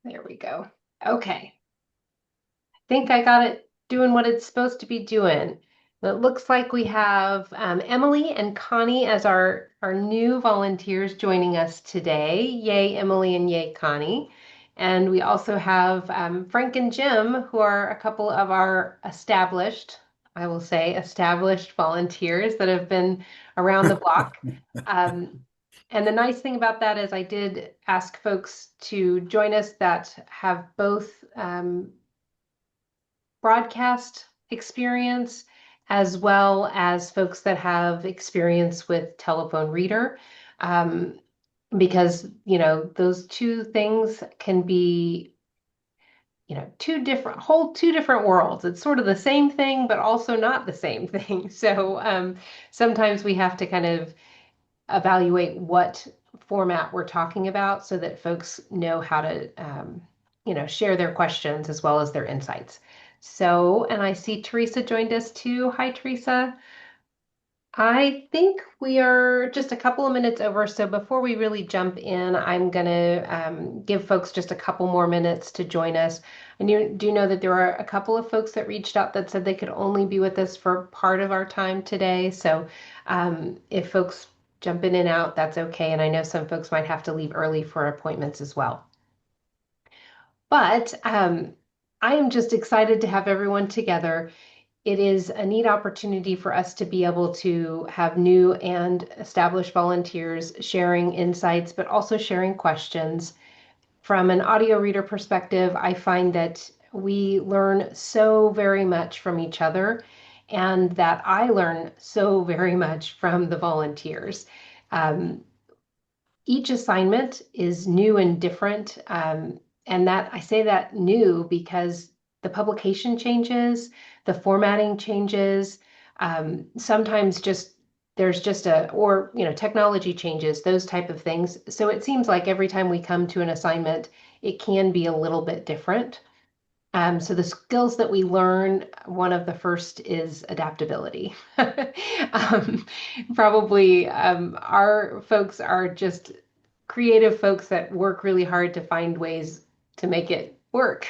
There we go. Okay. I think I got it doing what it's supposed to be doing. It looks like we have Emily and Connie as our new volunteers joining us today. Yay, Emily and yay, Connie. And we also have Frank and Jim, who are a couple of our established, I will say, established volunteers that have been around the block. Um, and the nice thing about that is I did ask folks to join us that have both broadcast experience as well as folks that have experience with telephone reader. Um, because, those two things can be, two different worlds. It's sort of the same thing, but also not the same thing. So sometimes we have to kind of evaluate what format we're talking about so that folks know how to, share their questions as well as their insights. So, and I see Teresa joined us too. Hi, Teresa. I think we are just a couple of minutes over. So before we really jump in, I'm going to give folks just a couple more minutes to join us. I do know that there are a couple of folks that reached out that said they could only be with us for part of our time today. So if folks jump in and out, that's okay. And I know some folks might have to leave early for appointments as well. But I am just excited to have everyone together. It is a neat opportunity for us to be able to have new and established volunteers sharing insights, but also sharing questions. From an audio reader perspective, I find that we learn so very much from each other and that I learn so very much from the volunteers. Um, each assignment is new and different. And that I say that new because the publication changes, the formatting changes, sometimes just there's just technology changes, those type of things. So it seems like every time we come to an assignment, it can be a little bit different. So the skills that we learn, one of the first is adaptability. um, Probably our folks are just creative folks that work really hard to find ways to make it work.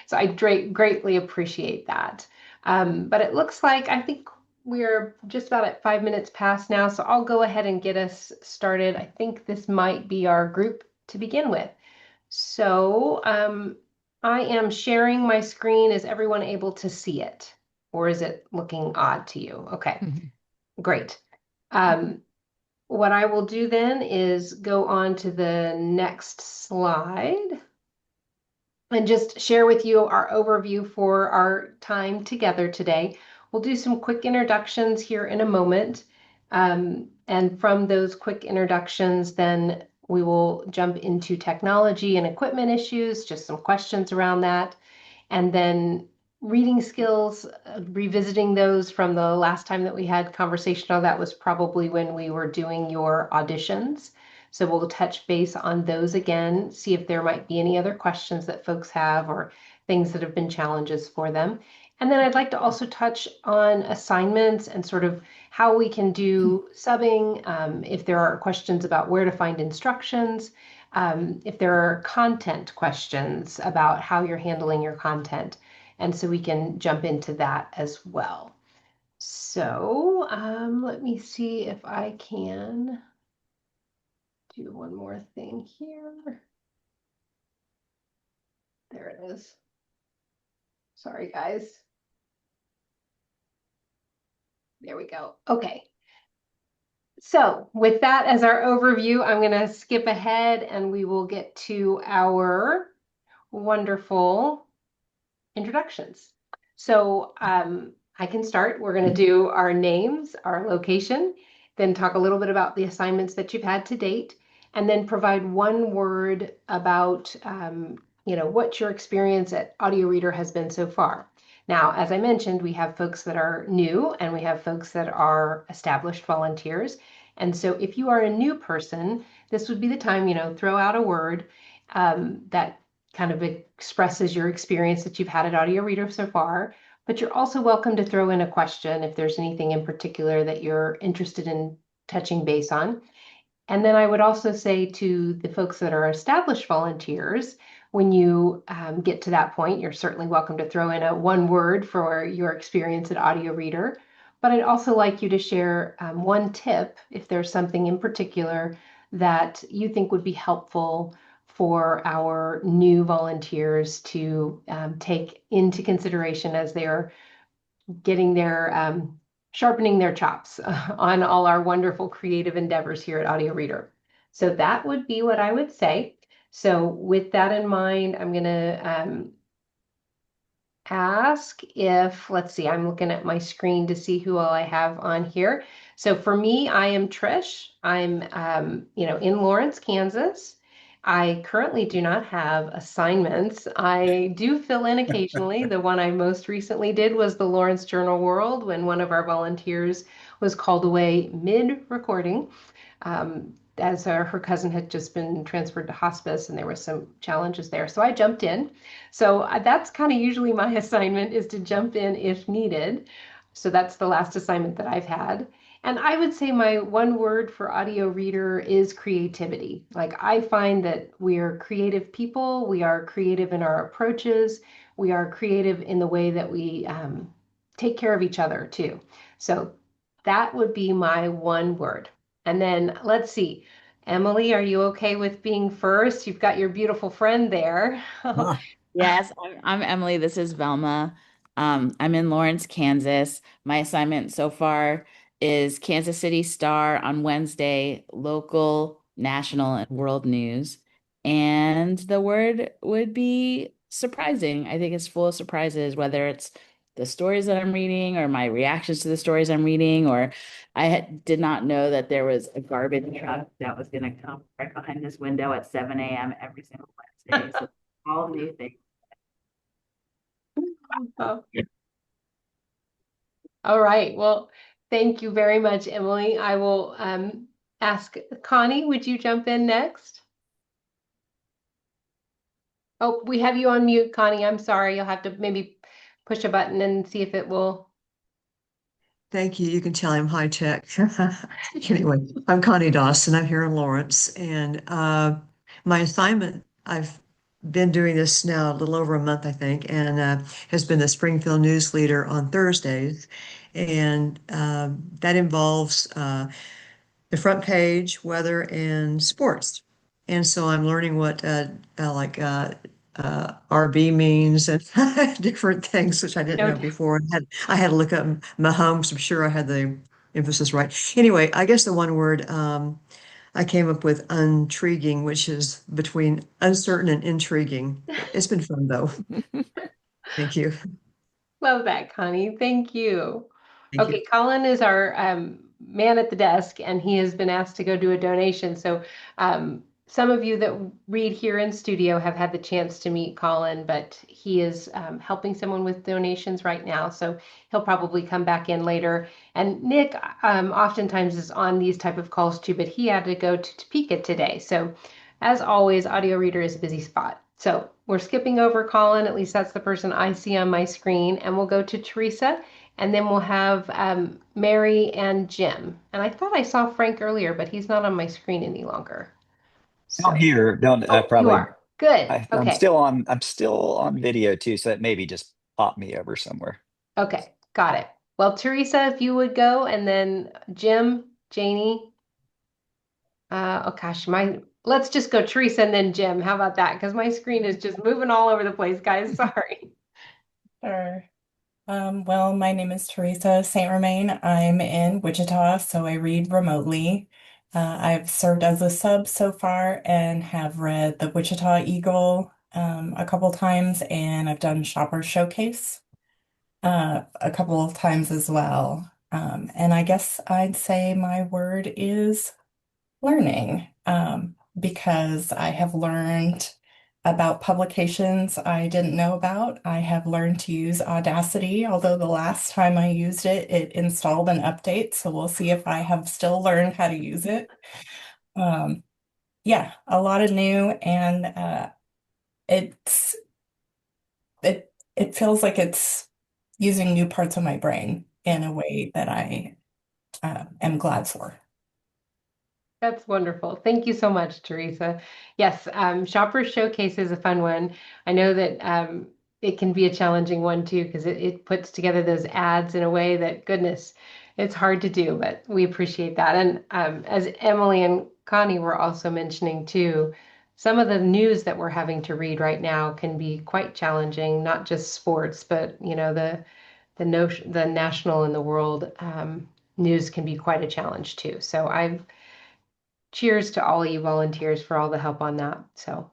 So I greatly appreciate that. But it looks like I think we're just about at 5 minutes past now, so I'll go ahead and get us started. I think this might be our group to begin with. So I am sharing my screen. Is everyone able to see it? Or is it looking odd to you? Okay, Mhm. great. Um, what I will do then is go on to the next slide and just share with you our overview for our time together today. We'll do some quick introductions here in a moment. And from those quick introductions, then we will jump into technology and equipment issues, just some questions around that. And then reading skills, revisiting those from the last time that we had conversation on that was probably when we were doing your auditions. So we'll touch base on those again, see if there might be any other questions that folks have or things that have been challenges for them. And then I'd like to also touch on assignments and sort of how we can do subbing, if there are questions about where to find instructions, if there are content questions about how you're handling your content. And so we can jump into that as well. So let me see if I can do one more thing here. There it is. Sorry, guys. There we go. Okay. So with that as our overview, I'm going to skip ahead and we will get to our wonderful introductions. So I can start. We're going to do our names, our location, then talk a little bit about the assignments that you've had to date, and then provide one word about what your experience at Audio Reader has been so far. Now, as I mentioned, we have folks that are new and we have folks that are established volunteers. And so if you are a new person, this would be the time, throw out a word that kind of expresses your experience that you've had at Audio Reader so far, but you're also welcome to throw in a question if there's anything in particular that you're interested in touching base on. And then I would also say to the folks that are established volunteers, when you get to that point, you're certainly welcome to throw in a one word for your experience at Audio Reader. But I'd also like you to share one tip if there's something in particular that you think would be helpful for our new volunteers to take into consideration as they're getting their sharpening their chops on all our wonderful creative endeavors here at Audio Reader. So that would be what I would say. So with that in mind, I'm going to ask if, let's see, I'm looking at my screen to see who all I have on here. So for me, I am Trish. I'm, in Lawrence, Kansas. I currently do not have assignments. I do fill in occasionally. The one I most recently did was the Lawrence Journal World when one of our volunteers was called away mid-recording. As her cousin had just been transferred to hospice and there were some challenges there. So I jumped in. So that's kind of usually my assignment is to jump in if needed. So that's the last assignment that I've had. And I would say my one word for Audio Reader is creativity. Like I find that we are creative people. We are creative in our approaches. We are creative in the way that we take care of each other too. So that would be my one word. And then let's see. Emily, are you okay with being first? You've got your beautiful friend there. Yes, I'm Emily. This is Velma. I'm in Lawrence, Kansas. My assignment so far is Kansas City Star on Wednesday, local, national, and world news. And the word would be surprising. I think it's full of surprises, whether it's the stories that I'm reading or my reactions to the stories I'm reading, or did not know that there was a garbage truck that was going to come right behind this window at 7 a.m. every single Wednesday. So all new things. Oh, all right. Well, thank you very much, Emily. I will ask Connie, would you jump in next? Oh, we have you on mute, Connie. I'm sorry. You'll have to maybe push a button and see if it will. Thank you. You can tell I'm high tech. Anyway, I'm Connie Dawson. I'm here in Lawrence, and my assignment, I've been doing this now a little over a month, I think, and has been the Springfield News Leader on Thursdays. And that involves the front page, weather, and sports. And so I'm learning what RB means and different things which I didn't No. know before. And I had to look up Mahomes. I'm sure I had the emphasis right. Anyway, I guess the one word I came up with intriguing, which is between uncertain and intriguing. It's been fun though. Thank you. Love that, Connie. Thank you. Thank Okay, you. Colin is our man at the desk, and he has been asked to go do a donation. So, some of you that read here in studio have had the chance to meet Colin, but he is helping someone with donations right now. So he'll probably come back in later. And Nick oftentimes is on these type of calls too, but he had to go to Topeka today. So, as always, Audio Reader is a busy spot. So we're skipping over Colin, at least that's the person I see on my screen, and we'll go to Teresa, and then we'll have Mary and Jim. And I thought I saw Frank earlier, but he's not on my screen any longer. Down So, here, don't oh, you probably. are. Good. I'm Okay. still on. I'm still on video too, so that maybe just pop me over somewhere. Okay. Got it. Well, Teresa, if you would go, and then Jim, Janie. Oh gosh, let's just go Teresa and then Jim. How about that? Because my screen is just moving all over the place, guys. Sorry. Sure. Well, my name is Teresa St. Romain. I'm in Wichita, so I read remotely. I've served as a sub so far and have read the Wichita Eagle a couple times, and I've done Shopper Showcase a couple of times as well. And I guess I'd say my word is learning, because I have learned about publications I didn't know about. I have learned to use Audacity, although the last time I used it, it installed an update. So we'll see if I have still learned how to use it. Um, yeah, a lot of new, and it's it feels like it's using new parts of my brain in a way that I am glad for. That's wonderful. Thank you so much, Teresa. Yes, Shoppers Showcase is a fun one. I know that it can be a challenging one too, because it puts together those ads in a way that, goodness, it's hard to do, but we appreciate that. And as Emily and Connie were also mentioning too, some of the news that we're having to read right now can be quite challenging, not just sports, but the national and the world news can be quite a challenge too. So I've cheers to all you volunteers for all the help on that. So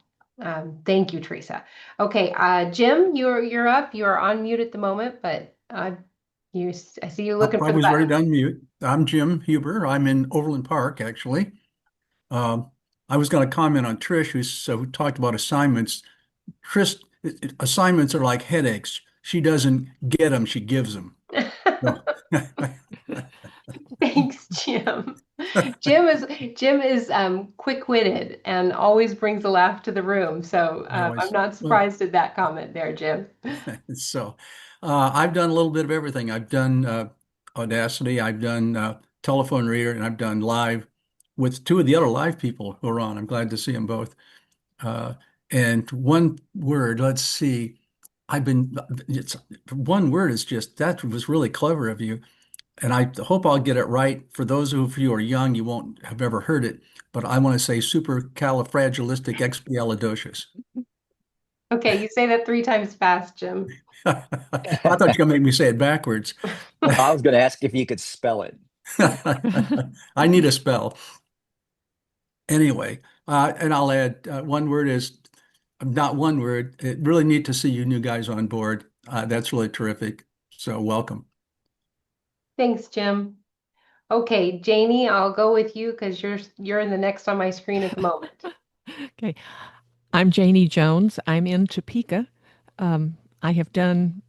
thank you, Teresa. Okay, Jim, you're up. You are on mute at the moment, but I see you looking I for the was ready to button. unmute. I'm Jim Huber. I'm in Overland Park, actually. Um, I was going to comment on Trish, who talked about assignments. Trish, assignments are like headaches. She doesn't get them, she gives them. So, Thanks, Jim. Jim is quick-witted and always brings a laugh to the room. So I I'm always, not well, surprised at that comment there, Jim. so I've done a little bit of everything. I've done Audacity, I've done telephone reader, and I've done live with two of the other live people who are on. I'm glad to see them both. Uh, and one word, let's see. It's one word is just, that was really clever of you. And I hope I'll get it right. For those of you who are young, you won't have ever heard it, but I want to say supercalifragilisticexpialidocious. Okay, you say that 3 times fast, Jim. I thought you were going to make me say it backwards. I was going to ask if you could spell it. I need a spell. Anyway, and I'll add one word is not one word. Really neat to see you new guys on board. That's really terrific. So welcome. Thanks, Jim. Okay, Janie, I'll go with you because you're in the next on my screen at the moment. Okay. I'm Janie Jones. I'm in Topeka. I have done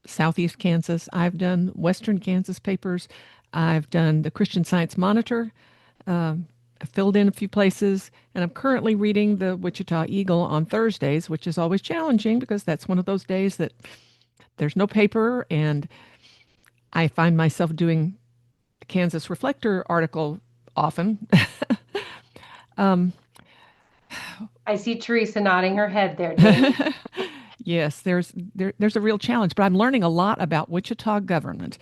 Southeast Kansas. I've done Western Kansas papers. I've done the Christian Science Monitor. I filled in a few places, and I'm currently reading the Wichita Eagle on Thursdays, which is always challenging because that's one of those days that there's no paper, and I find myself doing the Kansas Reflector article often. I see Teresa nodding her head there, Janie. Yes, there's a real challenge, but I'm learning a lot about Wichita government.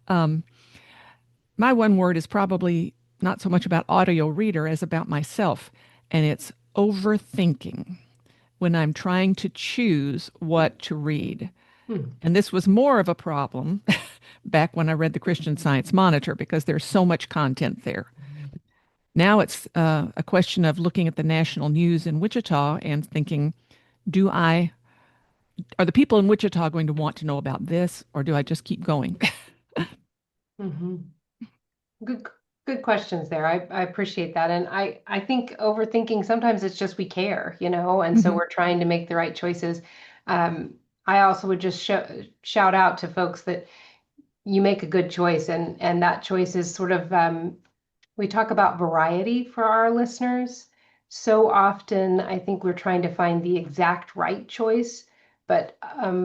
My one word is probably not so much about audio reader as about myself, and it's overthinking when I'm trying to choose what to read. And this was more of a problem back when I read the Christian Science Monitor because there's so much content there. Now it's a question of looking at the national news in Wichita and thinking, are the people in Wichita going to want to know about this, or do I just keep going? Good questions there. I appreciate that. And I think overthinking, sometimes it's just we care, and so we're trying to make the right choices. I also would just shout out to folks that you make a good choice, and that choice is sort of we talk about variety for our listeners. So often, I think we're trying to find the exact right choice, but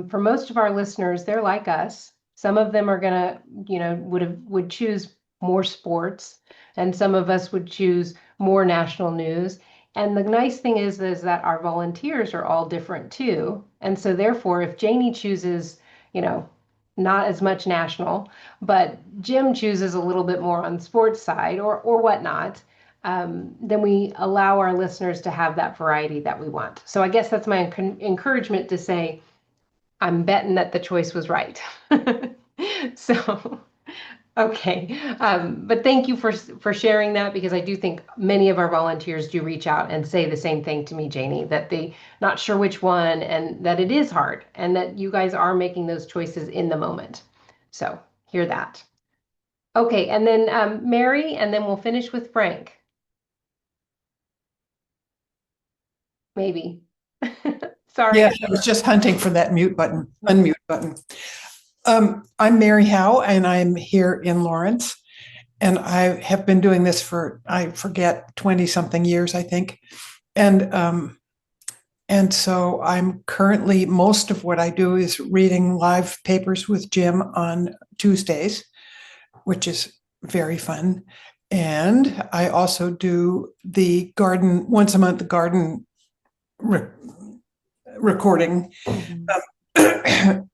for most of our listeners, they're like us. Some of them are gonna, would choose more sports, and some of us would choose more national news. And the nice thing is that our volunteers are all different too. And so therefore, if Janie chooses, not as much national, but Jim chooses a little bit more on the sports side or whatnot, then we allow our listeners to have that variety that we want. So I guess that's my encouragement to say, I'm betting that the choice was right. So, okay. But thank you for sharing that, because I do think many of our volunteers do reach out and say the same thing to me, Janie, that they not sure which one, and that it is hard, and that you guys are making those choices in the moment. So hear that. Okay, and then Mary, and then we'll finish with Frank. Maybe. Sorry. Yeah, I was just hunting for that unmute button. I'm Mary Howe, and I'm here in Lawrence. And I have been doing this for, I forget, 20 something years, I think. And so I'm currently, most of what I do is reading live papers with Jim on Tuesdays, which is very fun. And I also do the garden once a month, the garden re- recording.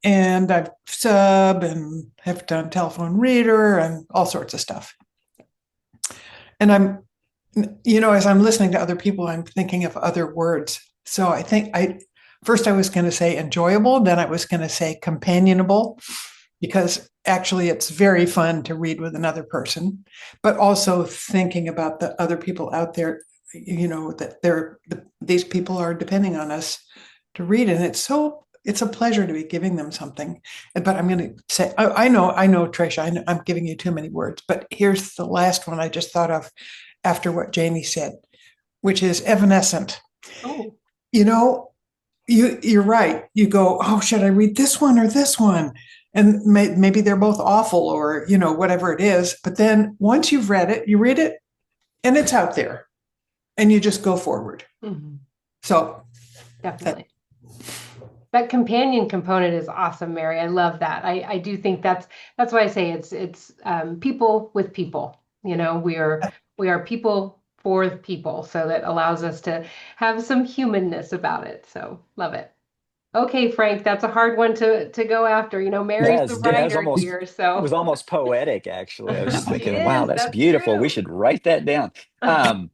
And I've sub and have done telephone reader and all sorts of stuff. And as I'm listening to other people, I'm thinking of other words. So I think first I was going to say enjoyable, then I was going to say companionable, because actually it's very fun to read with another person, but also thinking about the other people out there, that these people are depending on us to read. And it's a pleasure to be giving them something. But I'm going to say, I know, Tricia, I'm giving you too many words, but here's the last one I just thought of after what Janie said, which is evanescent. Oh, You're right. You go, oh, should I read this one or this one? And maybe they're both awful, or whatever it is. But then once you've read it, you read it, and it's out there, and you just go forward. mhm. So Definitely. That companion component is awesome, Mary. I love that. I do think that's why I say it's people with people. We are people for people, so that allows us to have some humanness about it. So love it. Okay, Frank, that's a hard one to go after. Mary's Yeah, the it was writer here, it was so almost poetic, actually. I was just it thinking, wow, is. that's That's beautiful. We true. should write that down. Um,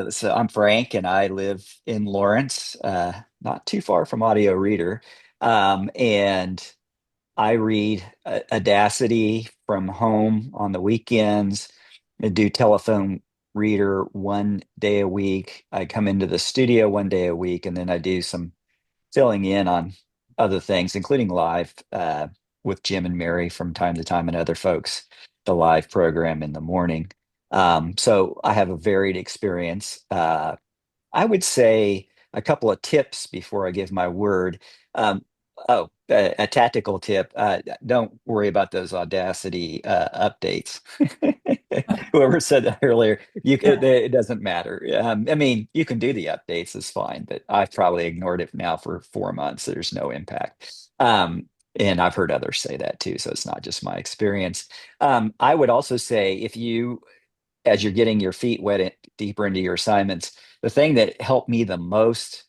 so I'm Frank, and I live in Lawrence, not too far from Audio Reader. And I read Audacity from home on the weekends. I do telephone reader 1 day a week. I come into the studio 1 day a week, and then I do some filling in on other things, including live with Jim and Mary from time to time, and other folks, the live program in the morning. So I have a varied experience. I would say a couple of tips before I give my word. A tactical tip. Don't worry about those Audacity updates. Whoever said that earlier, it doesn't matter. I mean, you can do the updates, it's fine, but I've probably ignored it now for 4 months. There's no impact. And I've heard others say that too, so it's not just my experience. I would also say if you, as you're getting your feet wet deeper into your assignments, the thing that helped me the most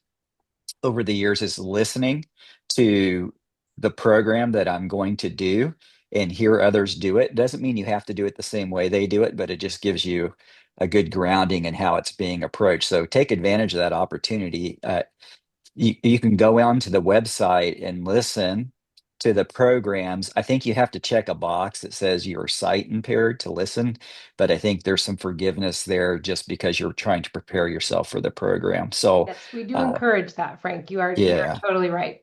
over the years is listening to the program that I'm going to do and hear others do it. Doesn't mean you have to do it the same way they do it, but it just gives you a good grounding in how it's being approached. So take advantage of that opportunity. You can go onto the website and listen to the programs. I think you have to check a box that says you're sight impaired to listen, but I think there's some forgiveness there just because you're trying to prepare yourself for the program. So, Yes, we do uh, encourage that, Frank. You are yeah, totally right.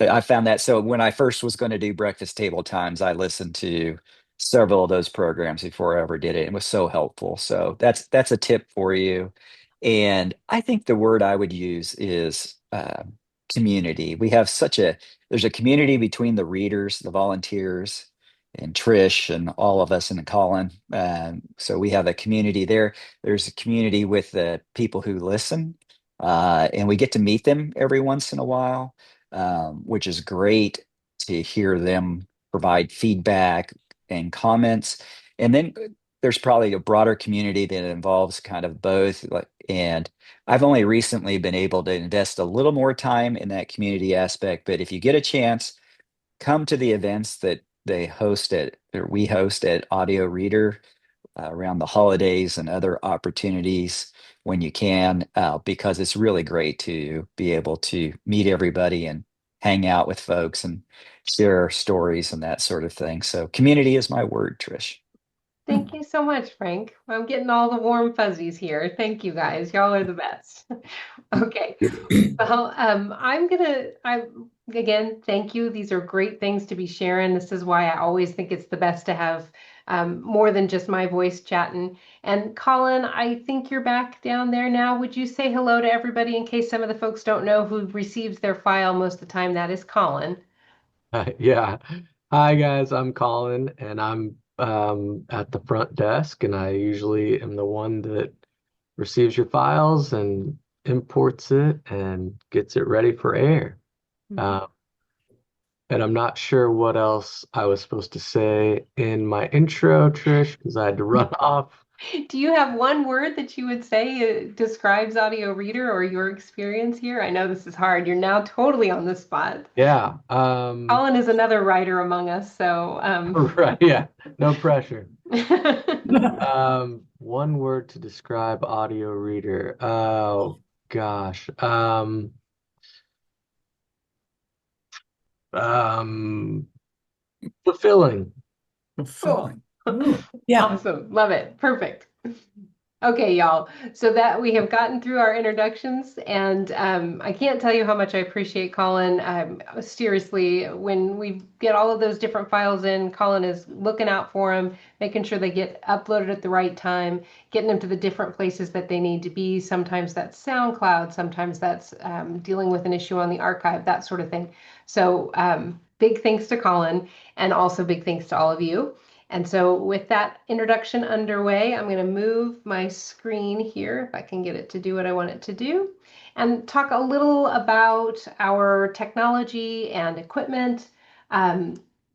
I found that. So when I first was going to do Breakfast Table Times, I listened to several of those programs before I ever did it. It was so helpful. So that's a tip for you. And I think the word I would use is community. There's a community between the readers, the volunteers, and Trish and all of us and Colin. So we have a community there. There's a community with the people who listen, and we get to meet them every once in a while, which is great to hear them provide feedback and comments. And then there's probably a broader community that involves kind of both. And I've only recently been able to invest a little more time in that community aspect. But if you get a chance, come to the events that they host at, or we host at Audio Reader around the holidays and other opportunities when you can, because it's really great to be able to meet everybody and hang out with folks and share stories and that sort of thing. So community is my word, Trish. Thank you so much, Frank. I'm getting all the warm fuzzies here. Thank you guys. Y'all are the best. Okay. Well, again, thank you. These are great things to be sharing. This is why I always think it's the best to have more than just my voice chatting. And Colin, I think you're back down there now. Would you say hello to everybody in case some of the folks don't know who receives their file most of the time? That is Colin. Yeah. Hi guys, I'm Colin and I'm at the front desk and I usually am the one that receives your files and imports it and gets it ready for air. Uh, And I'm not sure what else I was supposed to say in my intro, Trish, because I had to run off. Do you have one word that you would say describes Audio Reader or your experience here? I know this is hard. You're now totally on the spot. Yeah. Colin is another writer among us, so Right. Yeah. No pressure. One word to describe Audio Reader. Oh gosh. Um, fulfilling. Fulfilling. Yeah. Awesome. Love it. Perfect. Okay, y'all. So that we have gotten through our introductions, and I can't tell you how much I appreciate Colin. Seriously, when we get all of those different files in, Colin is looking out for them, making sure they get uploaded at the right time, getting them to the different places that they need to be. Sometimes that's SoundCloud, sometimes that's dealing with an issue on the archive, that sort of thing. So big thanks to Colin, and also big thanks to all of you. And so with that introduction underway, I'm going to move my screen here, if I can get it to do what I want it to do, and talk a little about our technology and equipment.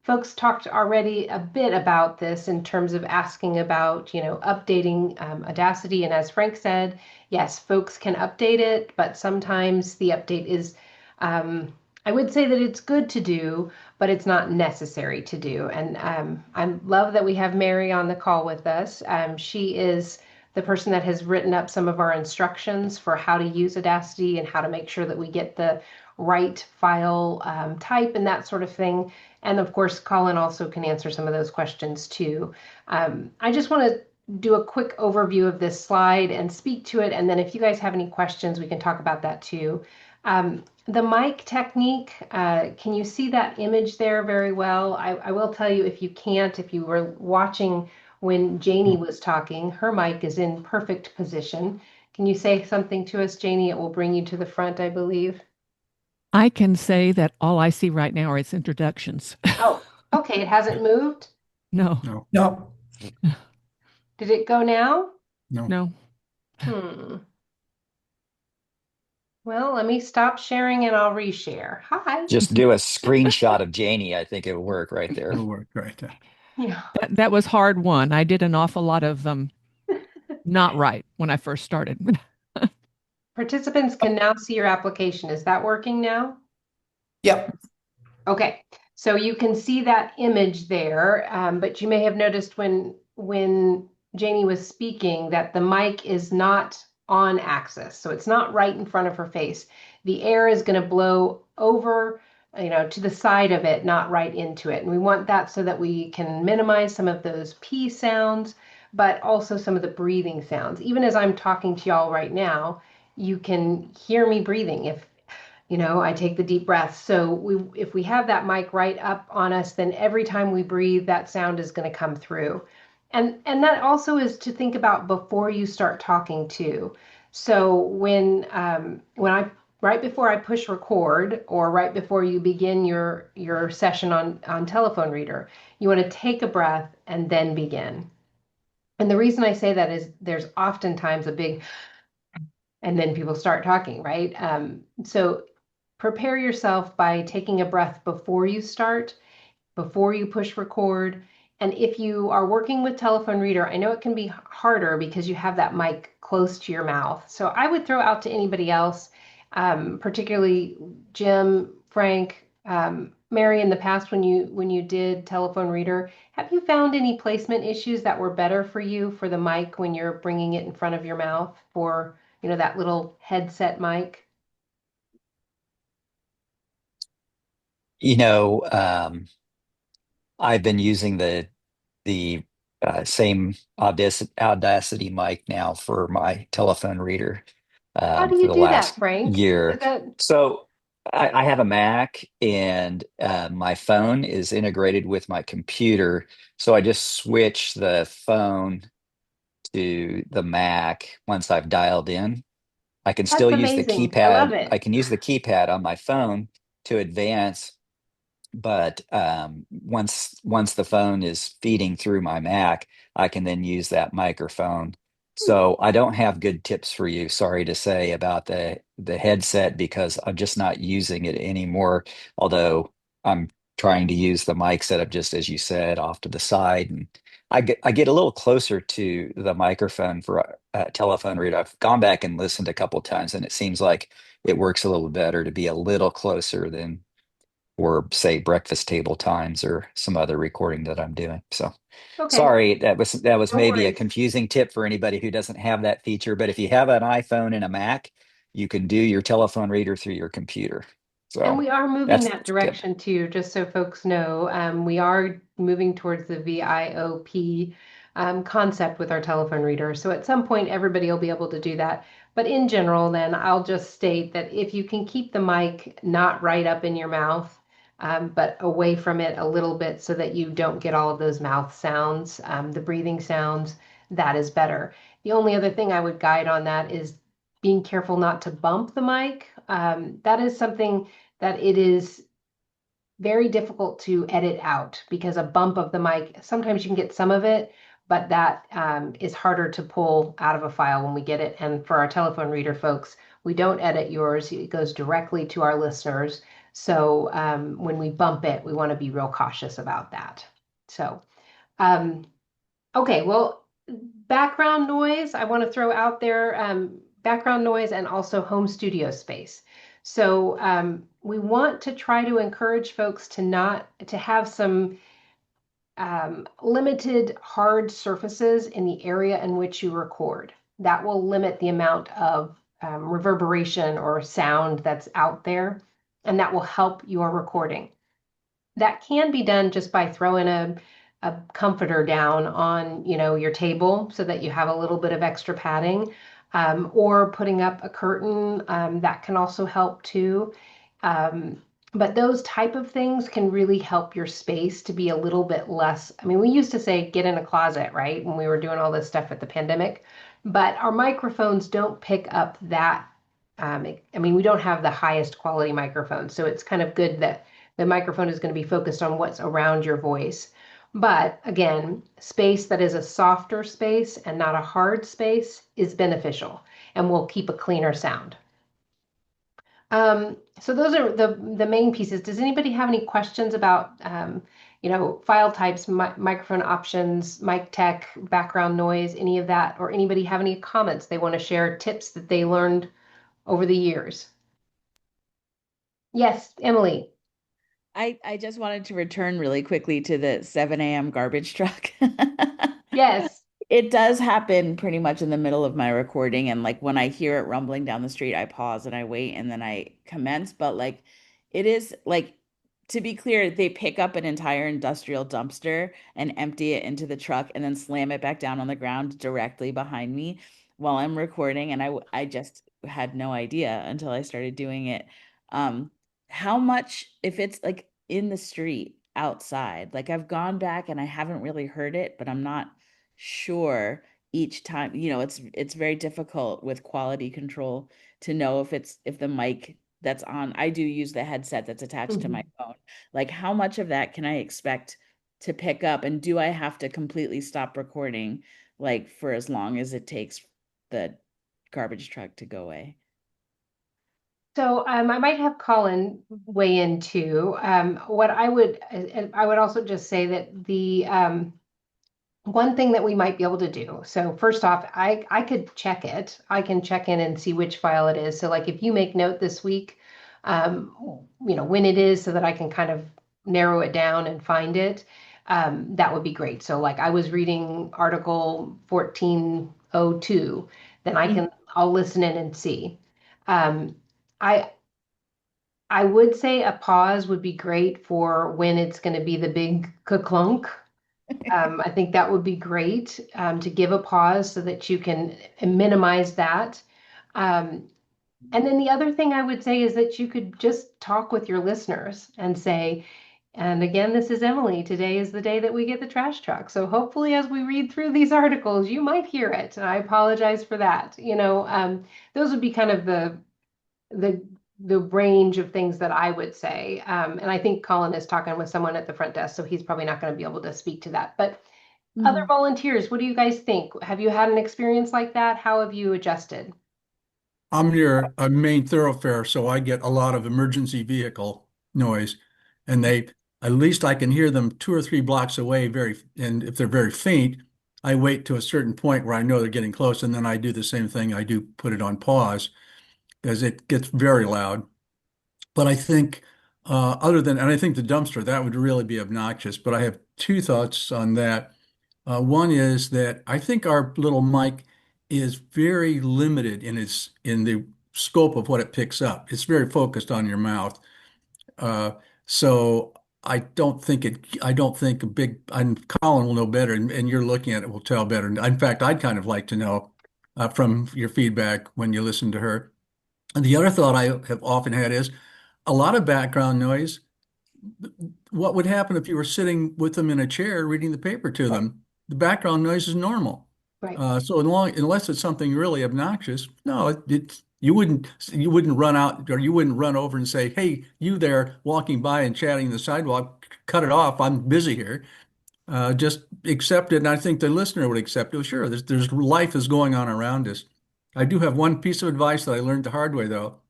Folks talked already a bit about this in terms of asking about, updating Audacity. And as Frank said, yes, folks can update it, but sometimes the update is, I would say that it's good to do, but it's not necessary to do. And I love that we have Mary on the call with us. She is the person that has written up some of our instructions for how to use Audacity and how to make sure that we get the right file type and that sort of thing. And of course, Colin also can answer some of those questions too. I just want to do a quick overview of this slide and speak to it. And then if you guys have any questions, we can talk about that too. The mic technique, can you see that image there very well? I will tell you, if you can't, if you were watching when Janie was talking, her mic is in perfect position. Can you say something to us, Janie? It will bring you to the front, I believe. I can say that all I see right now are its introductions. Oh, okay. It hasn't moved. No, No, No. Did it go now? no. no. Well, let me stop sharing and I'll reshare. Hi. Just do a screenshot of Janie. I think it would work right there. It'll work right. Yeah. That was hard one. I did an awful lot of not right when I first started. Participants can now see your application. Is that working now? Yep. Okay, so you can see that image there, but you may have noticed when Janie was speaking that the mic is not on axis, so it's not right in front of her face. The air is going to blow over, to the side of it, not right into it. And we want that so that we can minimize some of those P sounds, but also some of the breathing sounds. Even as I'm talking to y'all right now, you can hear me breathing if I take the deep breaths. So if we have that mic right up on us, then every time we breathe, that sound is going to come through. And that also is to think about before you start talking too. So when I right before I push record or right before you begin your session on telephone reader, you want to take a breath and then begin. And the reason I say that is there's oftentimes a big and then people start talking, right? So prepare yourself by taking a breath before you start, before you push record. And if you are working with telephone reader, I know it can be harder because you have that mic close to your mouth. So I would throw out to anybody else, particularly Jim, Frank, Mary, in the past when you did telephone reader, have you found any placement issues that were better for you for the mic when you're bringing it in front of your mouth for that little headset mic? I've been using the same Audacity mic now for my telephone reader How do for you the do that, last Frank? year. So I have a Mac and my phone is integrated with my computer. So I just switch the phone to the Mac once I've dialed in. I can That's still use the amazing. I love keypad. it. I can use the keypad on my phone to advance, but once the phone is feeding through my Mac, I can then use that microphone. So I don't have good tips for you, sorry to say, about the headset because I'm just not using it anymore. Although I'm trying to use the mic setup just as you said, off to the side, and I get a little closer to the microphone for a telephone reader. I've gone back and listened a couple times, and it seems like it works a little better to be a little closer than or say breakfast table times or some other recording that I'm doing. So Okay, sorry, that was no maybe a worries. confusing tip for anybody who doesn't have that feature. But if you have an iPhone and a Mac, you can do your telephone reader through your computer. And So we are moving that's that the tip. direction too, just so folks know. We are moving towards the VIOP concept with our telephone reader. So at some point, everybody will be able to do that. But in general, then I'll just state that if you can keep the mic not right up in your mouth, but away from it a little bit so that you don't get all of those mouth sounds, the breathing sounds, that is better. The only other thing I would guide on that is being careful not to bump the mic. That is something that it is very difficult to edit out because a bump of the mic, sometimes you can get some of it, but that is harder to pull out of a file when we get it. And for our telephone reader folks, we don't edit yours. It goes directly to our listeners. So when we bump it, we want to be real cautious about that. So, okay, well, background noise, I want to throw out there background noise and also home studio space. So we want to try to encourage folks to have some limited hard surfaces in the area in which you record. That will limit the amount of reverberation or sound that's out there, and that will help your recording. That can be done just by throwing a comforter down on, your table so that you have a little bit of extra padding, or putting up a curtain, that can also help too. But those type of things can really help your space to be a little bit less. I mean, we used to say get in a closet, right? When we were doing all this stuff at the pandemic, but our microphones don't pick up that. I mean, we don't have the highest quality microphones, so it's kind of good that the microphone is going to be focused on what's around your voice. But again, space that is a softer space and not a hard space is beneficial and will keep a cleaner sound. So those are the main pieces. Does anybody have any questions about, file types, microphone options, mic tech, background noise, any of that, or anybody have any comments they want to share, tips that they learned over the years? Yes, Emily. I just wanted to return really quickly to the 7 a.m. garbage truck. Yes. It does happen pretty much in the middle of my recording. And like when I hear it rumbling down the street, I pause and I wait and then I commence. But like it is like, to be clear, they pick up an entire industrial dumpster and empty it into the truck and then slam it back down on the ground directly behind me while I'm recording. And I just had no idea until I started doing it. How much, if it's like in the street outside, like I've gone back and I haven't really heard it, but I'm not sure each time. It's very difficult with quality control to know if the mic that's on, I do use the headset that's attached to my phone. Like how much of that can I expect to pick up, and do I have to completely stop recording like for as long as it takes the garbage truck to go away? So I might have Colin weigh in too. What I would also just say that the one thing that we might be able to do. So first off, I could check it. I can check in and see which file it is. So like if you make note this week, when it is so that I can kind of narrow it down and find it, that would be great. So like I was reading article 1402, then I'll listen in and see. I I would say a pause would be great for when it's going to be the big ka-clunk. I think that would be great, to give a pause so that you can minimize that. Um, and then the other thing I would say is that you could just talk with your listeners and say, and again, this is Emily. Today is the day that we get the trash truck. So hopefully, as we read through these articles, you might hear it. And I apologize for that. Those would be kind of the the range of things that I would say. And I think Colin is talking with someone at the front desk, so he's probably not going to be able to speak to that. But other volunteers, what do you guys think? Have you had an experience like that? How have you adjusted? I'm near a main thoroughfare, so I get a lot of emergency vehicle noise. And at least I can hear them 2 or 3 blocks away and if they're very faint, I wait to a certain point where I know they're getting close, and then I do the same thing. I do put it on pause because it gets very loud. But I think and I think the dumpster, that would really be obnoxious. But I have two thoughts on that. One is that I think our little mic is very limited in the scope of what it picks up. It's very focused on your mouth. Uh, so I don't think Colin will know better, and you're looking at it will tell better. In fact, I'd kind of like to know from your feedback when you listen to her. And the other thought I have often had is a lot of background noise. What would happen if you were sitting with them in a chair reading the paper to them? The background noise is normal. Right. So unless it's something really obnoxious, no, you wouldn't run out or you wouldn't run over and say, "Hey, you there walking by and chatting the sidewalk, cut it off. I'm busy here." Just accept it, and I think the listener would accept it. Sure, there's life is going on around us. I do have one piece of advice that I learned the hard way, though.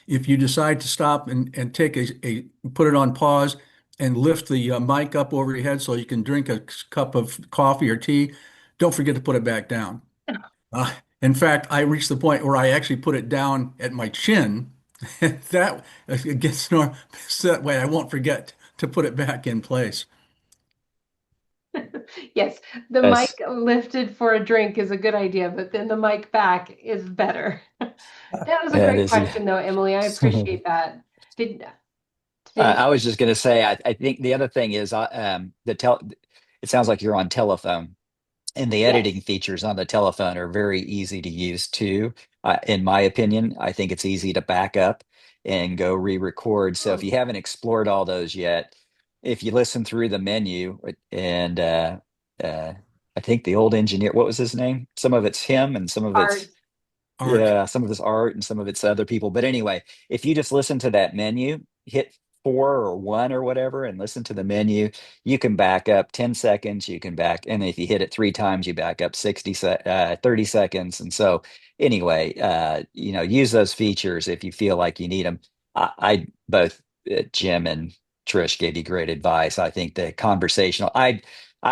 If you decide to stop and take put it on pause and lift the mic up over your head so you can drink a cup of coffee or tea, don't forget to put it back down. In fact, I reached the point where I actually put it down at my chin. That gets that way I won't forget to put it back in place. Yes, the That's mic lifted for a drink is a good idea, but then the mic back is better. That was a that great is. question, though, Emily. I appreciate that. Did I was just going to say, I think the other thing is, it sounds like you're on telephone, and the yes. editing features on the telephone are very easy to use too. In my opinion, I think it's easy to back up and go re-record. So if you haven't explored all those yet, if you listen through the menu and uh, I think the old engineer, what was his name? Some of it's him and some of Art. it's Art. yeah, some of it's art and some of it's other people. But anyway, if you just listen to that menu, hit 4 or 1 or whatever, and listen to the menu, you can back up 10 seconds. You can back, and if you hit it 3 times, you back up 30 seconds. And so, anyway, use those features if you feel like you need them. I both Jim and Trish gave you great advice. I think the conversational. I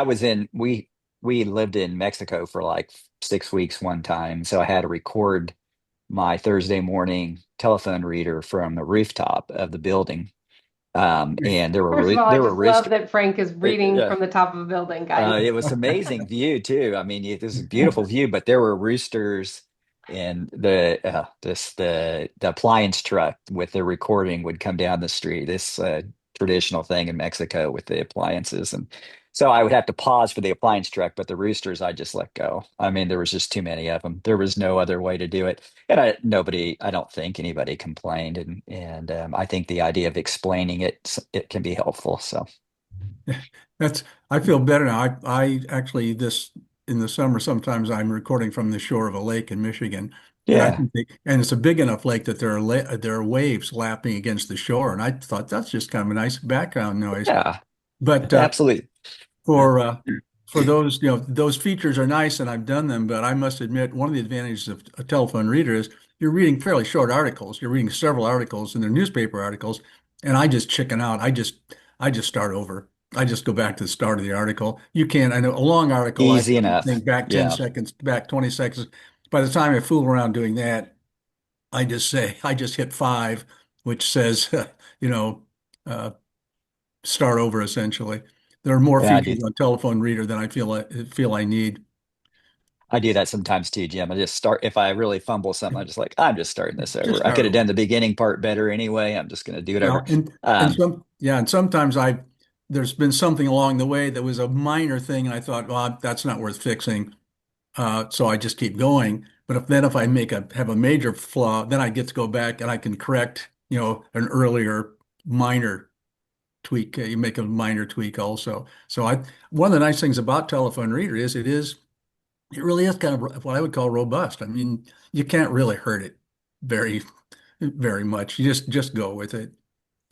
was in we lived in Mexico for like 6 weeks one time, so I had to record my Thursday morning telephone reader from the rooftop of the building. And First of all, I there were just love roost that Frank is reading yeah, from the top of a building, guys. it was amazing view too. I mean, this is a beautiful view, but there were roosters, and the appliance truck with the recording would come down the street. This traditional thing in Mexico with the appliances, and so I would have to pause for the appliance truck, but the roosters I just let go. I mean, there was just too many of them. There was no other way to do it, and I don't think anybody complained, and I think the idea of explaining it can be helpful. So. I feel better now. I actually in the summer sometimes I'm recording from the shore of a lake in Michigan, and Yeah. and it's a big enough lake that there are waves lapping against the shore, and I thought that's just kind of a nice background noise. Yeah, But absolutely. for those those features are nice, and I've done them. But I must admit, one of the advantages of a telephone reader is you're reading fairly short articles. You're reading several articles, and they're newspaper articles, and I just chicken out. I just start over. I just go back to the start of the article. You can, I know a long article, I Easy enough. think back 10 Yeah. seconds, back 20 seconds. By the time I fool around doing that, I just hit 5, which says, you know, uh, start over essentially. There are more Yeah, I do. features on telephone reader than I feel I need. I do that sometimes too, Jim. I just start if I really fumble something, I'm just starting this Just over. I start could have done over. the beginning part better anyway. I'm just gonna do whatever. Well, Um, and sometimes there's been something along the way that was a minor thing, and I thought, well, that's not worth fixing. So I just keep going. But if I have a major flaw, then I get to go back and I can correct, an earlier minor tweak. You make a minor tweak also. So one of the nice things about telephone reader is it really is kind of what I would call robust. I mean, you can't really hurt it very, very much. You just go with it.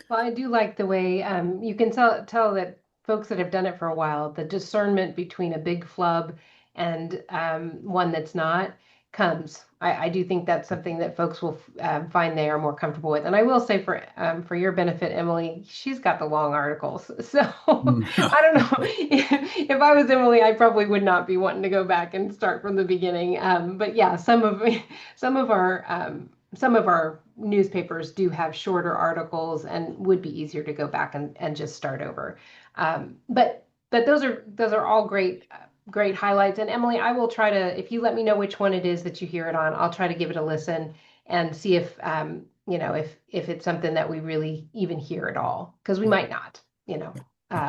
Well, I do like the way you can tell that folks that have done it for a while, the discernment between a big flub and one that's not comes. I do think that's something that folks will find they are more comfortable with. And I will say for your benefit, Emily, she's got the long articles. So I don't know if I was Emily, I probably would not be wanting to go back and start from the beginning. But yeah, some of our newspapers do have shorter articles and would be easier to go back and just start over. But those are all great highlights. And Emily, I will try to, if you let me know which one it is that you hear it on, I'll try to give it a listen and see if if it's something that we really even hear at all, because we might not.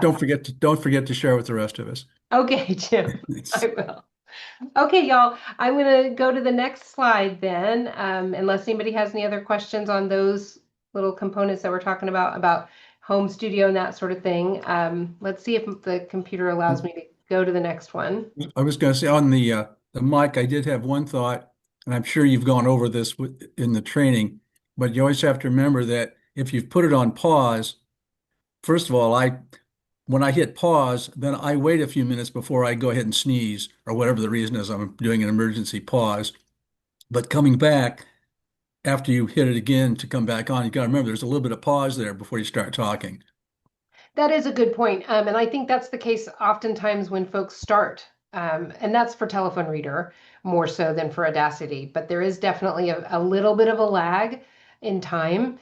Don't forget to share with the rest of us. Okay, Jim, I will. Okay, y'all, I'm going to go to the next slide then, unless anybody has any other questions on those little components that we're talking about home studio and that sort of thing. Let's see if the computer allows me to go to the next one. I was going to say on the mic, I did have one thought, and I'm sure you've gone over this in the training, but you always have to remember that if you've put it on pause, first of all, when I hit pause, then I wait a few minutes before I go ahead and sneeze or whatever the reason is. I'm doing an emergency pause. But coming back after you hit it again to come back on, you got to remember there's a little bit of pause there before you start talking. That is a good point. And I think that's the case oftentimes when folks start. And that's for Telephone Reader more so than for Audacity. But there is definitely a little bit of a lag in time.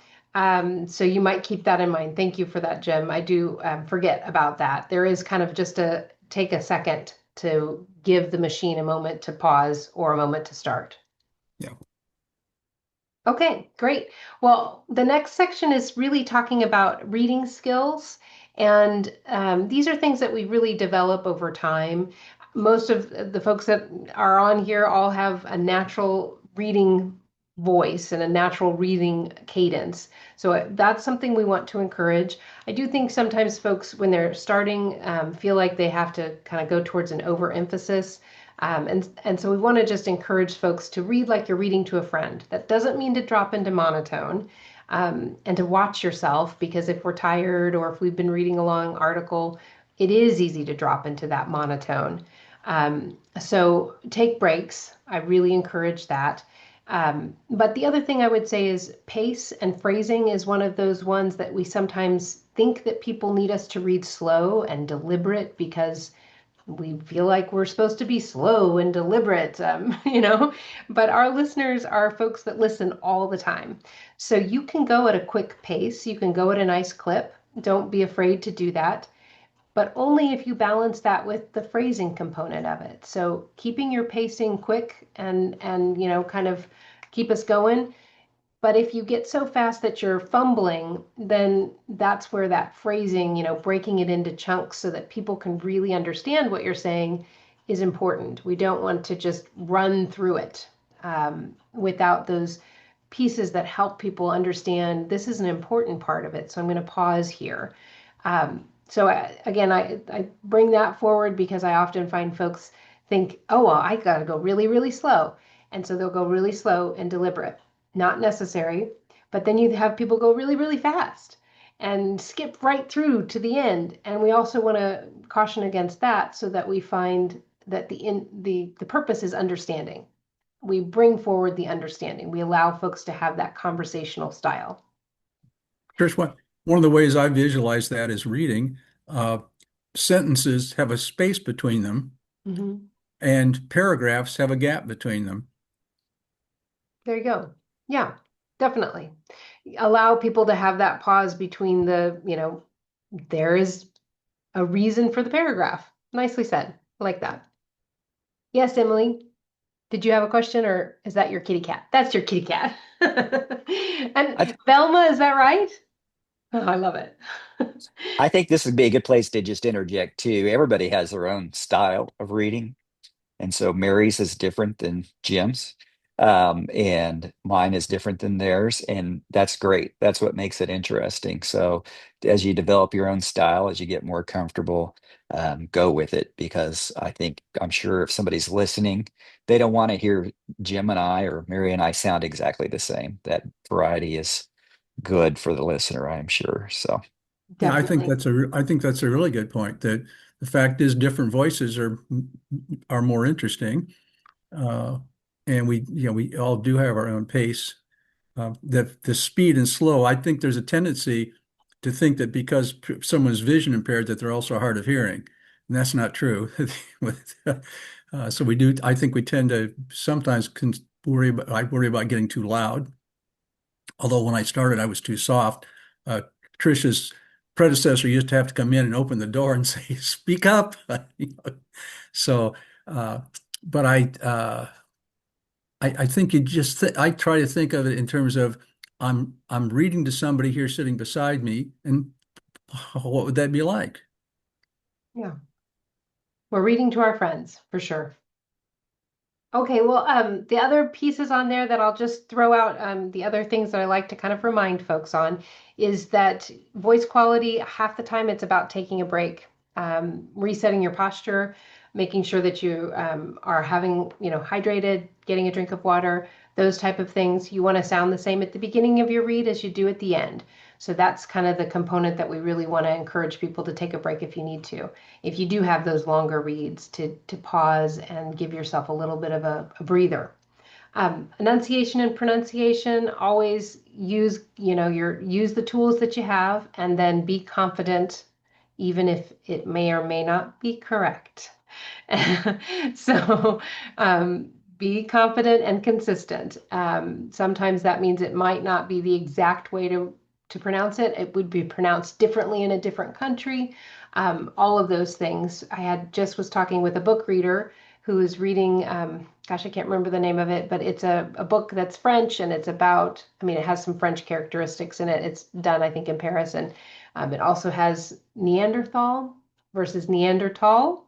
So you might keep that in mind. Thank you for that, Jim. I do forget about that. There is kind of just take a second to give the machine a moment to pause or a moment to start. Yeah. Okay, great. Well, the next section is really talking about reading skills. And these are things that we really develop over time. Most of the folks that are on here all have a natural reading voice and a natural reading cadence. So that's something we want to encourage. I do think sometimes folks, when they're starting, feel like they have to kind of go towards an overemphasis. And so we want to just encourage folks to read like you're reading to a friend. That doesn't mean to drop into monotone, and to watch yourself, because if we're tired or if we've been reading a long article, it is easy to drop into that monotone. So take breaks. I really encourage that. But the other thing I would say is pace and phrasing is one of those ones that we sometimes think that people need us to read slow and deliberate because we feel like we're supposed to be slow and deliberate, but our listeners are folks that listen all the time. So you can go at a quick pace. You can go at a nice clip. Don't be afraid to do that, but only if you balance that with the phrasing component of it. So keeping your pacing quick and kind of keep us going. But if you get so fast that you're fumbling, then that's where that phrasing, breaking it into chunks so that people can really understand what you're saying is important. We don't want to just run through it without those pieces that help people understand this is an important part of it. So I'm going to pause here. Again, I bring that forward because I often find folks think, oh, well, I got to go really, really slow. And so they'll go really slow and deliberate. Not necessary, but then you have people go really, really fast and skip right through to the end. And we also want to caution against that so that we find that the purpose is understanding. We bring forward the understanding. We allow folks to have that conversational style. Trish, one of the ways I visualize that is reading. Sentences have a space between them, Mm-hmm. and paragraphs have a gap between them. There you go. Yeah, definitely. Allow people to have that pause between there is a reason for the paragraph. Nicely said. I like that. Yes, Emily, did you have a question, or is that your kitty cat? That's your kitty cat. And Velma, is that right? Oh, I love it. I think this would be a good place to just interject too. Everybody has their own style of reading. And so Mary's is different than Jim's. And mine is different than theirs. And that's great. That's what makes it interesting. So as you develop your own style, as you get more comfortable, go with it, because I'm sure if somebody's listening, they don't want to hear Jim and I or Mary and I sound exactly the same. That variety is good for the listener, I'm sure. So yeah, I think Definitely. that's a really good point. That the fact is different voices are more interesting. and we all do have our own pace. The speed and slow, I think there's a tendency to think that because someone's vision impaired that they're also hard of hearing, and that's not true. So I think we tend to sometimes I worry about getting too loud. Although when I started, I was too soft. Trisha's predecessor used to have to come in and open the door and say, "Speak up." So, but I think I try to think of it in terms of I'm reading to somebody here sitting beside me, and what would that be like? Yeah. We're reading to our friends for sure. Okay, well, the other pieces on there that I'll just throw out, the other things that I like to kind of remind folks on is that voice quality, half the time it's about taking a break, resetting your posture, making sure that you are having, hydrated, getting a drink of water, those type of things. You want to sound the same at the beginning of your read as you do at the end. So that's kind of the component that we really want to encourage people to take a break if you need to. If you do have those longer reads, to pause and give yourself a little bit of a breather. Enunciation and pronunciation, always use the tools that you have, and then be confident even if it may or may not be correct. So be confident and consistent. Sometimes that means it might not be the exact way to pronounce it. It would be pronounced differently in a different country. All of those things. I was talking with a book reader who is reading, gosh, I can't remember the name of it, but it's a book that's French, and it's about, it has some French characteristics in it. It's done, I think, in Paris, and it also has Neanderthal versus Neanderthal.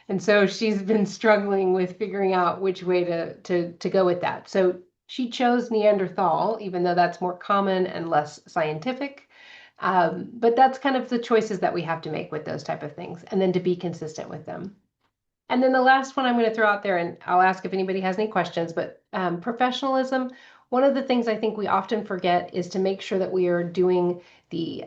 And so she's been struggling with figuring out which way to go with that. So she chose Neanderthal, even though that's more common and less scientific. But that's kind of the choices that we have to make with those type of things, and then to be consistent with them. And then the last one I'm going to throw out there, and I'll ask if anybody has any questions, but professionalism. One of the things I think we often forget is to make sure that we are doing the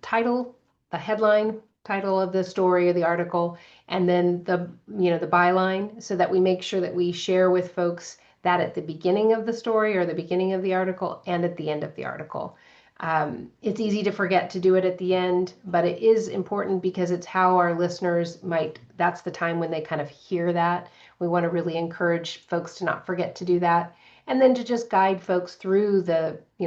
title, the headline title of the story or the article, and then the byline, so that we make sure that we share with folks that at the beginning of the story or the beginning of the article and at the end of the article. It's easy to forget to do it at the end, but it is important because it's how our listeners that's the time when they kind of hear that. We want to really encourage folks to not forget to do that. And then to just guide folks through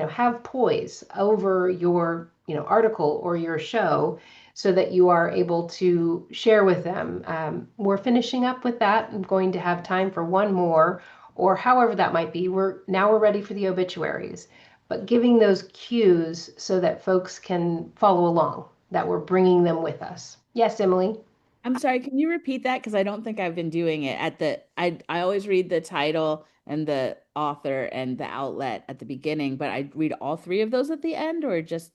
have poise over your, article or your show, so that you are able to share with them. We're finishing up with that. I'm going to have time for one more, or however that might be. We're ready for the obituaries, but giving those cues so that folks can follow along, that we're bringing them with us. Yes, Emily? I'm sorry, can you repeat that? Because I don't think I've been doing it I always read the title and the author and the outlet at the beginning, but I read all three of those at the end, or just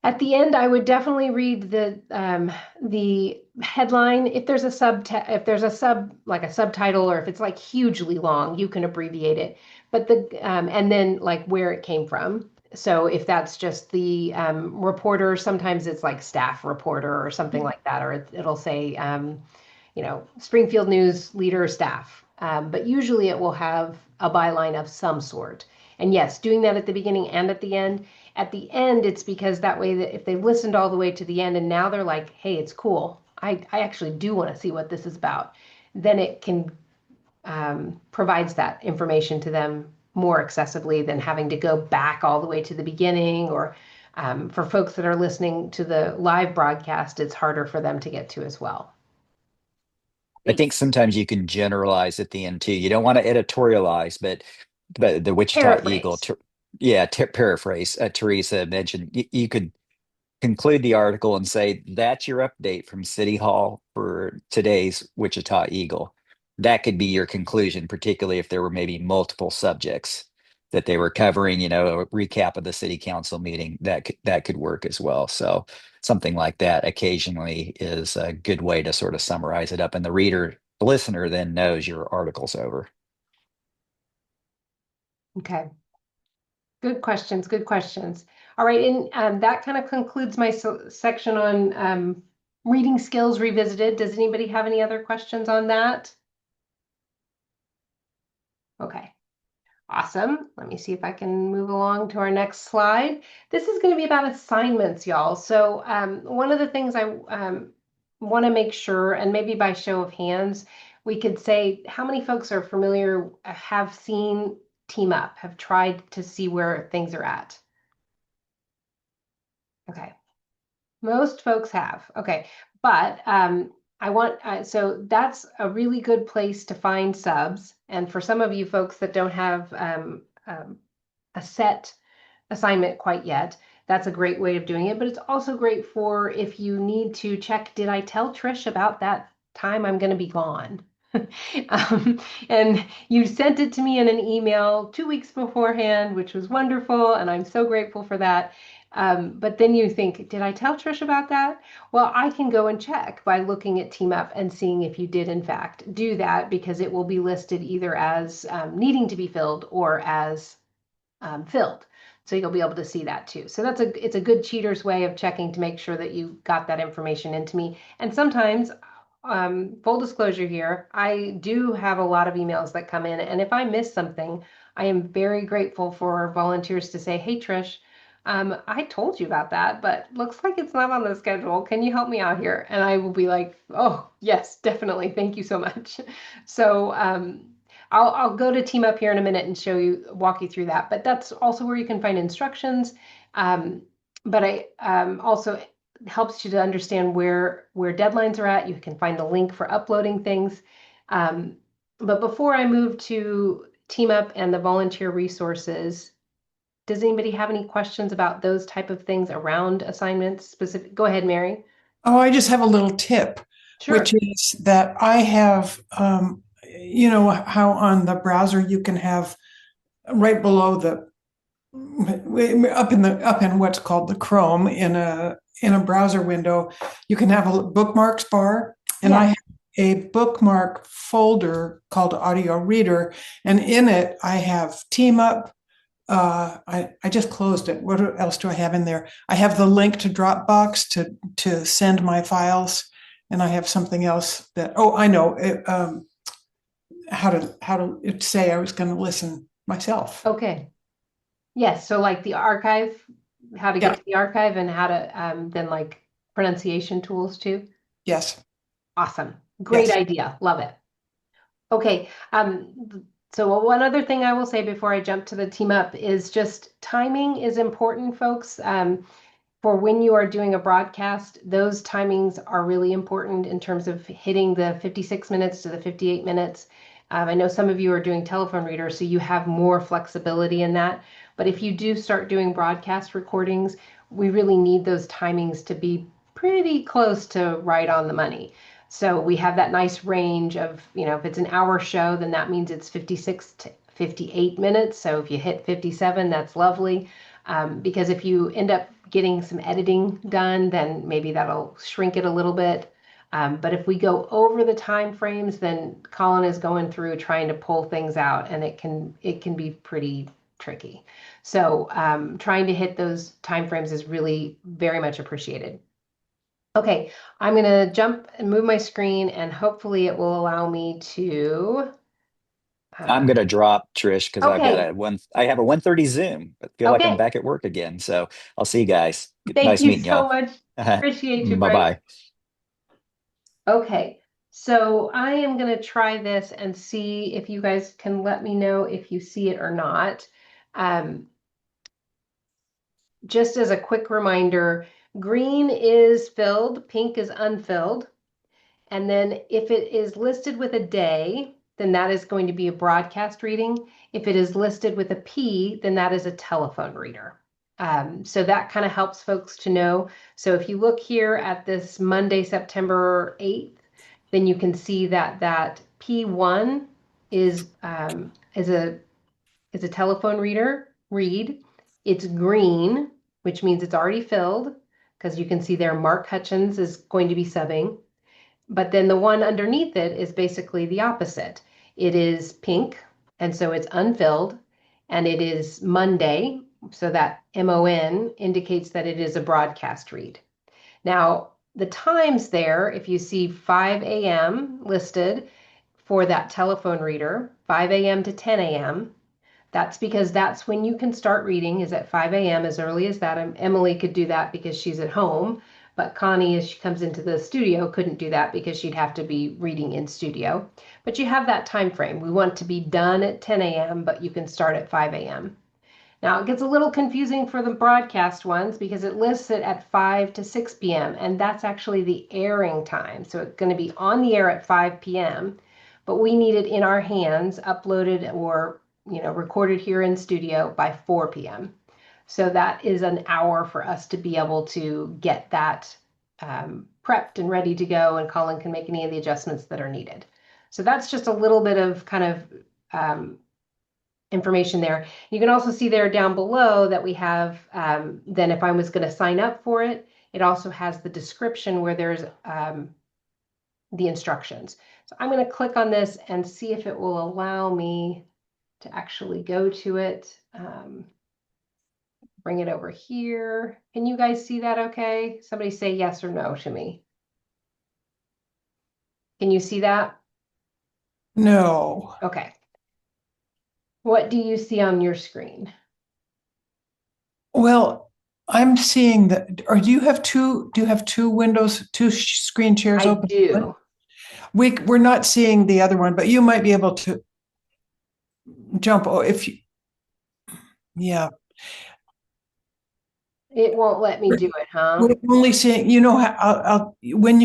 at the end. I would definitely read the headline. If there's a like a subtitle, or if it's like hugely long, you can abbreviate it. But and then like where it came from. So if that's just the reporter, sometimes it's like staff reporter or something like that, or it'll say Springfield News leader staff. But usually it will have a byline of some sort. And yes, doing that at the beginning and at the end. At the end, it's because that way that if they've listened all the way to the end and now they're like, hey, it's cool, I actually do want to see what this is about, then it can provides that information to them more accessibly than having to go back all the way to the beginning, or for folks that are listening to the live broadcast, it's harder for them to get to as well. I think sometimes you can generalize at the end too. You don't want to editorialize, but the Wichita Eagle, paraphrase. Teresa mentioned you could conclude the article and say that's your update from City Hall for today's Wichita Eagle. That could be your conclusion, particularly if there were maybe multiple subjects that they were covering. A recap of the city council meeting that could work as well. So something like that occasionally is a good way to sort of summarize it up, and the listener then knows your article's over. Okay. Good questions. All right, and that kind of concludes my section on reading skills revisited. Does anybody have any other questions on that? Okay. Awesome. Let me see if I can move along to our next slide. This is going to be about assignments, y'all. So one of the things I want to make sure, and maybe by show of hands, we could say how many folks are familiar, have seen Team Up, have tried to see where things are at. Okay. Most folks have. Okay. But so that's a really good place to find subs. And for some of you folks that don't have a set assignment quite yet, that's a great way of doing it. But it's also great for if you need to check, did I tell Trish about that time I'm going to be gone? And you sent it to me in an email 2 weeks beforehand, which was wonderful. And I'm so grateful for that. But then you think, did I tell Trish about that? Well, I can go and check by looking at Team Up and seeing if you did in fact do that, because it will be listed either as needing to be filled or as filled. So you'll be able to see that too. So it's a good cheater's way of checking to make sure that you got that information into me. And sometimes, full disclosure here, I do have a lot of emails that come in, and if I miss something, I am very grateful for volunteers to say, hey, Trish, I told you about that, but looks like it's not on the schedule. Can you help me out here? And I will be like, oh, yes, definitely. Thank you so much. So I'll go to Team Up here in a minute and walk you through that. But that's also where you can find instructions. But I also helps you to understand where deadlines are at. You can find the link for uploading things. But before I move to Team Up and the volunteer resources, does anybody have any questions about those type of things around assignments specific? Go ahead, Mary. Oh, I just have a little tip, Sure. which is that I have, you know, how on the browser you can have right below up in what's called the Chrome in a browser window, you can have a bookmarks bar, and Yeah. I have a bookmark folder called Audio Reader, and in it I have Team Up. I just closed it. What else do I have in there? I have the link to Dropbox to send my files, and I have something else that, oh, I know how to say I was going to listen myself. Okay. Yes. So like the archive, how to get to the archive, and how to then like pronunciation tools too. Yes. Awesome. Great Yes. idea. Love it. Okay. So one other thing I will say before I jump to the Team Up is just timing is important, folks. For when you are doing a broadcast, those timings are really important in terms of hitting the 56 minutes to the 58 minutes. I know some of you are doing telephone readers, so you have more flexibility in that. But if you do start doing broadcast recordings, we really need those timings to be pretty close to right on the money. So we have that nice range of, if it's an hour show, then that means it's 56 to 58 minutes. So if you hit 57, that's lovely. Because if you end up getting some editing done, then maybe that'll shrink it a little bit. But if we go over the time frames, then Colin is going through trying to pull things out, and it can be pretty tricky. So trying to hit those time frames is really very much appreciated. Okay, I'm going to jump and move my screen, and hopefully it will allow me to. I'm gonna drop Trish because I've got Okay. I have a 1:30 Zoom, but feel like I'm Okay. back at work again. So I'll see you guys. Thank Nice you meeting so y'all. much. Appreciate you, Bye Frank. bye. Okay, so I am going to try this and see if you guys can let me know if you see it or not. Just as a quick reminder, green is filled, pink is unfilled. And then if it is listed with a day, then that is going to be a broadcast reading. If it is listed with a P, then that is a telephone reader. So that kind of helps folks to know. So if you look here at this Monday, September 8th, then you can see that P1 is a telephone read. It's green, which means it's already filled, because you can see there Mark Hutchins is going to be subbing. But then the one underneath it is basically the opposite. It is pink, and so it's unfilled, and it is Monday, so that MON indicates that it is a broadcast read. Now, the times there, if you see 5 a.m. listed, for that telephone reader, 5 a.m. to 10 a.m. That's because that's when you can start reading, is at 5 a.m. as early as that. Emily could do that because she's at home, but Connie, as she comes into the studio, couldn't do that because she'd have to be reading in studio. But you have that time frame. We want to be done at 10 a.m., but you can start at 5 a.m. Now, it gets a little confusing for the broadcast ones because it lists it at 5 to 6 p.m., and that's actually the airing time. So it's going to be on the air at 5 p.m., but we need it in our hands, uploaded or recorded here in studio by 4 p.m. So that is an hour for us to be able to get that prepped and ready to go, and Colin can make any of the adjustments that are needed. So that's just a little bit of kind of information there. You can also see there down below that we have, then if I was going to sign up for it, it also has the description where there's the instructions. So I'm going to click on this and see if it will allow me to actually go to it. Bring it over here. Can you guys see that okay? Somebody say yes or no to me. Can you see that? No. Okay. What do you see on your screen? Well, I'm seeing that, or do you have two windows, two screen shares I open? do. We're not seeing the other one, but you might be able to jump. Oh, if you, yeah. It won't let me do it, huh? We're only seeing, when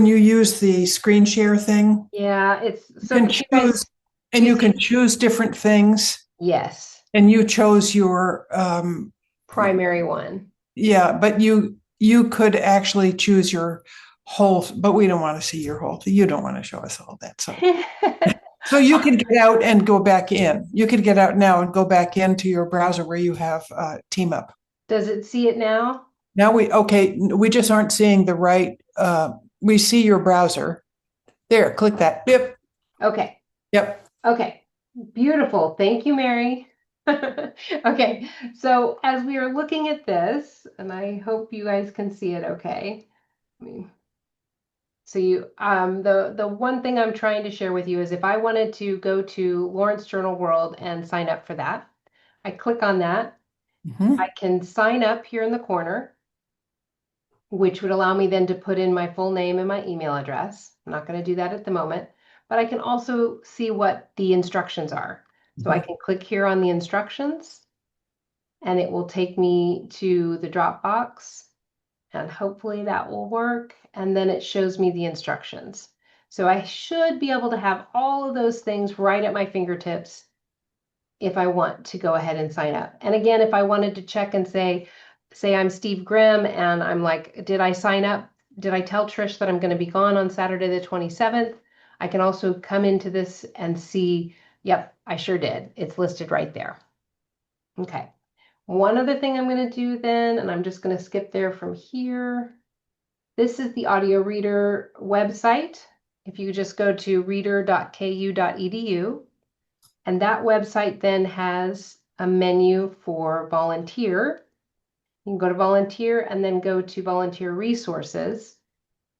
you use the screen share thing, Yeah, it's so you can you guys, choose, and you can choose different things, yes, and you chose your primary one. yeah, but you could actually choose your whole, but we don't want to see your whole, you don't want to show us all that. So you can get out and go back in. You could get out now and go back into your browser where you have TeamUp. Does it see it now? Now we just aren't seeing the right, we see your browser. There, click that. Yep. Okay. Yep. Okay. Beautiful. Thank you, Mary. Okay. So as we are looking at this, and I hope you guys can see it okay. So the one thing I'm trying to share with you is if I wanted to go to Lawrence Journal World and sign up for that, I click on that. Mm-hmm. I can sign up here in the corner, which would allow me then to put in my full name and my email address. I'm not going to do that at the moment, but I can also see what the instructions are. So I can click here on the instructions and it will take me to the Dropbox, and hopefully that will work. And then it shows me the instructions. So I should be able to have all of those things right at my fingertips if I want to go ahead and sign up. And again, if I wanted to check and say I'm Steve Grimm and I'm like, did I sign up? Did I tell Trish that I'm going to be gone on Saturday the 27th? I can also come into this and see, yep, I sure did. It's listed right there. Okay. One other thing I'm going to do then, and I'm just going to skip there from here. This is the audio reader website. If you just go to reader.ku.edu, and that website then has a menu for volunteer. You can go to volunteer and then go to volunteer resources.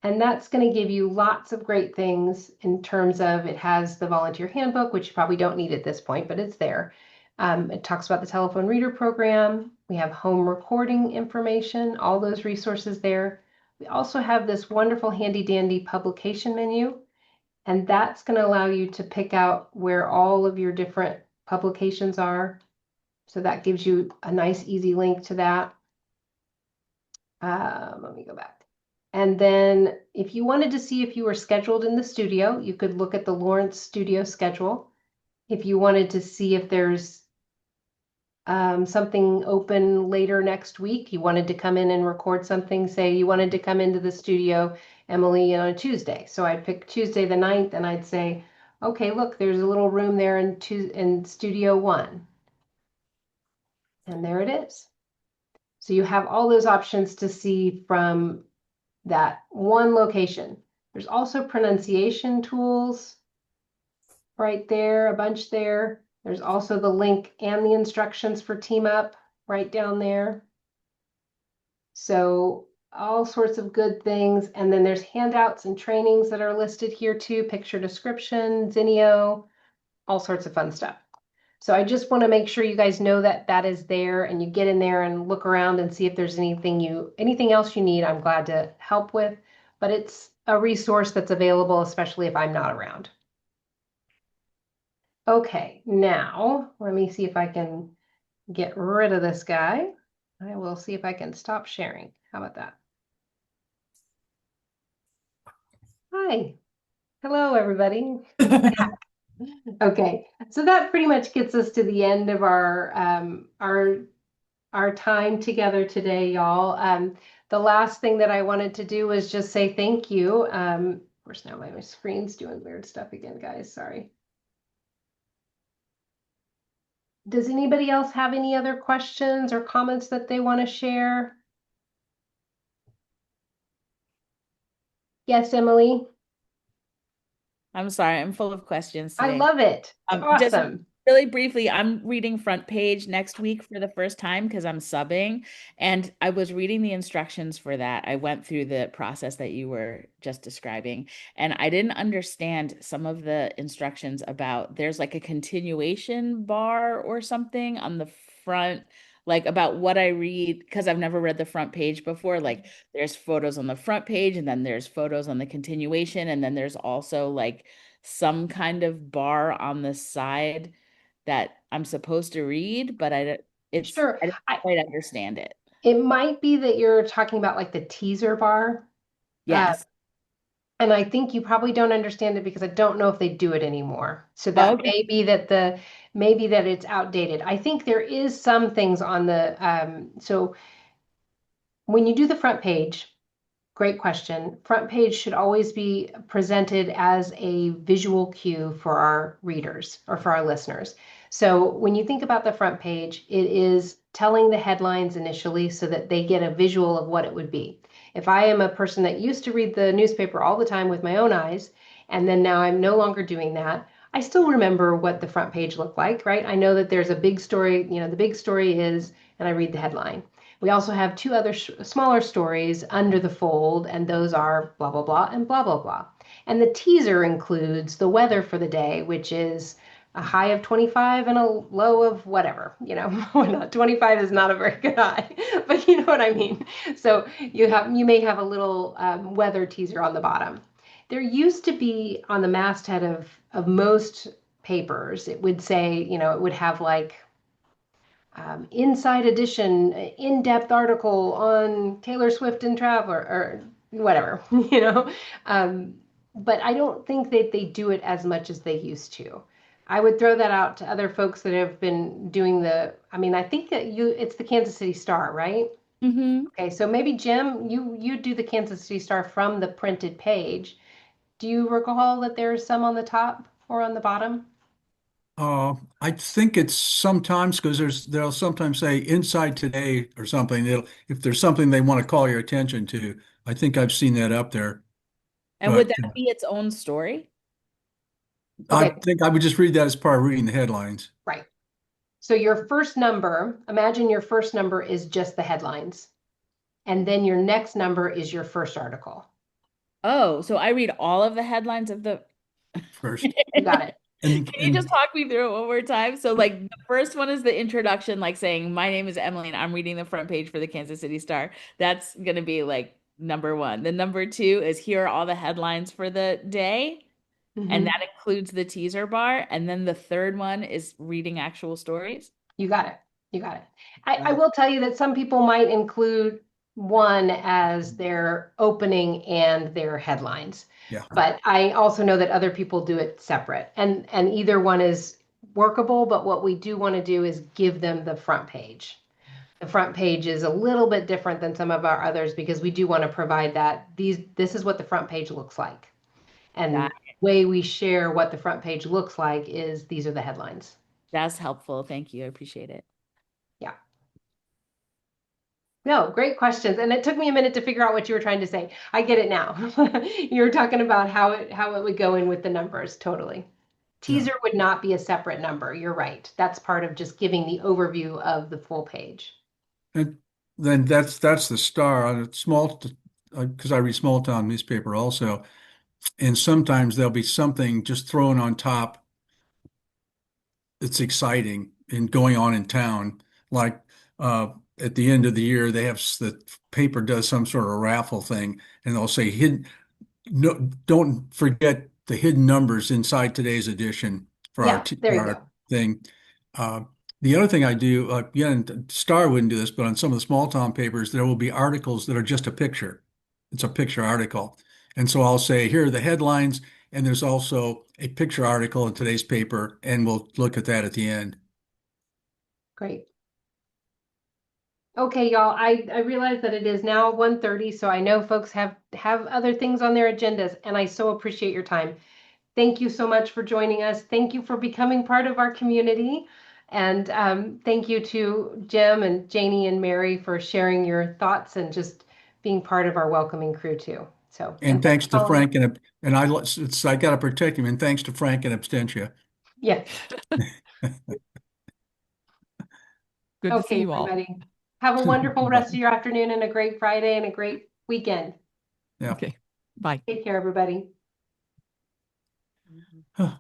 And that's going to give you lots of great things in terms of it has the volunteer handbook, which you probably don't need at this point, but it's there. It talks about the telephone reader program. We have home recording information, all those resources there. We also have this wonderful handy dandy publication menu, and that's going to allow you to pick out where all of your different publications are. So that gives you a nice, easy link to that. Let me go back. And then if you wanted to see if you were scheduled in the studio, you could look at the Lawrence studio schedule. If you wanted to see if there's something open later next week, you wanted to come in and record something, say you wanted to come into the studio, Emily, on a Tuesday. So I'd pick Tuesday the 9th and I'd say, okay, look, there's a little room there in Studio 1. And there it is. So you have all those options to see from that one location. There's also pronunciation tools right there, a bunch there. There's also the link and the instructions for TeamUp right down there. So all sorts of good things. And then there's handouts and trainings that are listed here too, picture description, Zinio, all sorts of fun stuff. So I just want to make sure you guys know that that is there, and you get in there and look around and see if there's anything else you need. I'm glad to help with, but it's a resource that's available, especially if I'm not around. Okay, now let me see if I can get rid of this guy. I will see if I can stop sharing. How about that? Hi. Hello, everybody. Okay, so that pretty much gets us to the end of our time together today, y'all. The last thing that I wanted to do was just say thank you. Of course, now my screen's doing weird stuff again, guys. Sorry. Does anybody else have any other questions or comments that they want to share? Yes, Emily. I'm sorry, I'm full of questions I today. love it. It's Just awesome. really briefly, I'm reading Front Page next week for the first time because I'm subbing, and I was reading the instructions for that. I went through the process that you were just describing, and I didn't understand some of the instructions about there's like a continuation bar or something on the front, like about what I read, because I've never read the front page before. Like there's photos on the front page, and then there's photos on the continuation, and then there's also like some kind of bar on the side that I'm supposed to read, but Sure. I don't quite understand it. It might be that you're talking about like the teaser bar. Yes. And I think you probably don't understand it because I don't know if they do it anymore. So Oh, that okay. maybe that it's outdated. I think there is some things on the so when you do the front page, great question. Front page should always be presented as a visual cue for our readers or for our listeners. So when you think about the front page, it is telling the headlines initially so that they get a visual of what it would be. If I am a person that used to read the newspaper all the time with my own eyes, and then now I'm no longer doing that, I still remember what the front page looked like, right? I know that there's a big story, the big story is, and I read the headline. We also have two other smaller stories under the fold, and those are blah, blah, blah, and blah, blah, blah. And the teaser includes the weather for the day, which is a high of 25 and a low of whatever, 25 is not a very good high, but you know what I mean. So you may have a little weather teaser on the bottom. There used to be on the masthead of most papers, it would say, it would have like inside edition, in-depth article on Taylor Swift and Traveler or whatever, but I don't think that they do it as much as they used to. I would throw that out to other folks that have been doing I think that it's the Kansas City Star, right? Mm-hmm. Okay, so maybe Jim, you do the Kansas City Star from the printed page. Do you recall that there's some on the top or on the bottom? I think it's sometimes because they'll sometimes say inside today or something. If there's something they want to call your attention to, I think I've seen that up there. And would But that be its own story? I Okay, think I would just read that as part of reading the headlines. right. So your first number, imagine your first number is just the headlines. And then your next number is your first article. Oh, so I read all of the headlines of the. First. You got it. And, Can you just talk me through it one more time? So, like, the first one is the introduction, like saying, "My name is Emily, and I'm reading the front page for the Kansas City Star." That's gonna be like number one. Then number two is here are all the headlines for the day, and Mhm. that includes the teaser bar. And then the third one is reading actual stories. You got it. You got it. I will tell you that some people might include one as their opening and their headlines. Yeah. But I also know that other people do it separate. And either one is workable, but what we do want to do is give them the front page. The front page is a little bit different than some of our others because we do want to provide this is what the front page looks like. And That the way we share what the front page looks like is these are the headlines. that's helpful. Thank you. I appreciate it. Yeah. No, great questions. And it took me a minute to figure out what you were trying to say. I get it now. You were talking about how it would go in with the numbers. Totally. Teaser would not be a separate number. You're right. That's part of just giving the overview of the full page. And then that's the Star on a small, because I read small town newspaper also, and sometimes there'll be something just thrown on top that's exciting and going on in town. Like at the end of the year, they have the paper does some sort of raffle thing, and they'll say hidden. No, don't forget the hidden numbers inside today's edition for Yeah, there you go. thing. Uh, the other thing I do, again, Star wouldn't do this, but on some of the small town papers, there will be articles that are just a picture. It's a picture article. And so I'll say, here are the headlines, and there's also a picture article in today's paper, and we'll look at that at the end. Great. Okay, y'all, I realize that it is now 1:30, so I know folks have other things on their agendas, and I so appreciate your time. Thank you so much for joining us. Thank you for becoming part of our community. And thank you to Jim and Janie and Mary for sharing your thoughts and just being part of our welcoming crew too. So, And thanks to Colin. Frank and I got to protect him. And thanks to Frank and Abstentia. Yeah. Good to see you all. Everybody. Have a wonderful rest of your afternoon and a great Friday and a great weekend. Yeah. Okay. Bye. Take care, everybody. Huh.